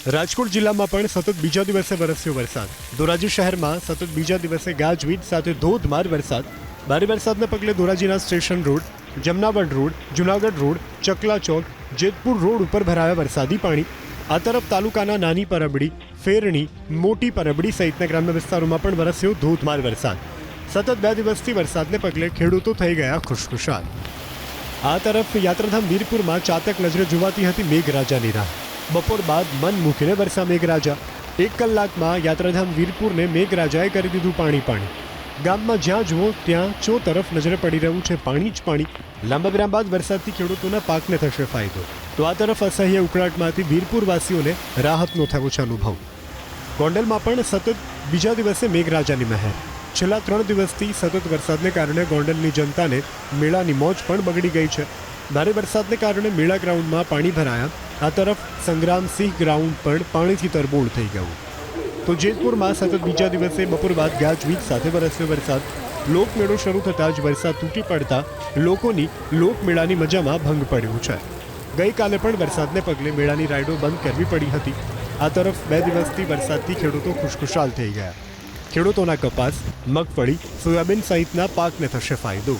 રાજકોટ જિલ્લામાં પણ સતત બીજા દિવસે વરસ્યો વરસાદ। ધોરાજી શહેરમાં સતત બીજા દિવસે ગાજવીજ સાથે ધોધમાર વરસાદ। ભારે વરસાદને પગલે ધોરાજીના station road, Jamnavad road, Junagadh road, Chakla Chowk, Jetpur road ઉપર ભરાયા વરસાદી પાણી। આ તરફ તાલુકાના નાની પરબડી, ફેરણી, મોટી પરબડી સહિતના ગ્રામ્ય વિસ્તારોમાં પણ વરસ્યો ધોધમાર વરસાદ। સતત 2 દિવસથી વરસાદને પગલે ખેડૂતો થઈ ગયા ખુશખુશાલ। આ તરફ યાત્રાધામ વીરપુરમાં ચાતક નજરે જોવાતી હતી મેઘરાજાની રાહ। બપોર બાદ મન મૂકીને વરસા મેઘરાજા। 1 કલાકમાં યાત્રાધામ વીરપુરને મેઘરાજાએ કરી દીધું પાણી પાણી। ગામમાં જ્યાં જુઓ ત્યાં ચો તરફ નજરે પડી રહ્યું છે પાણી જ પાણી। લાંબા વિરામ બાદ વરસાદથી ખેડૂતોના પાકને થશે ફાયદો, તો આ તરફ અસહ્ય ઉકળાટમાંથી વીરપુરવાસીઓને રાહતનો થયો છે અનુભવ। ગોંડલમાં પણ સતત બીજા દિવસે મેઘરાજાની મહેર। છેલ્લા 3 દિવસથી સતત વરસાદને કારણે ગોંડલની જનતાને મેળાની મોજ પણ બગડી ગઈ છે। ભારે વરસાદને કારણે મેળા ગ્રાઉન્ડમાં પાણી ભરાયા। આ તરફ સંગ્રામસિંહ ગ્રાઉન્ડ પણ પાણીથી તરબોળ થઈ ગયું। તો જેતપુરમાં સતત બીજા દિવસે બપોર બાદ ગાજવીજ સાથે વરસ્યો વરસાદ। લોકમેળો શરૂ થતાં જ વરસાદ તૂટી પડતા લોકોની લોકમેળાની મજામાં ભંગ પડ્યો છે। ગઈકાલે પણ વરસાદને પગલે મેળાની રાઇડો બંધ કરવી પડી હતી। આ તરફ 2 દિવસથી વરસાદથી ખેડૂતો ખુશખુશાલ થઈ ગયા। ખેડૂતોના કપાસ, મગફળી, સોયાબીન સહિતના પાકને થશે ફાયદો।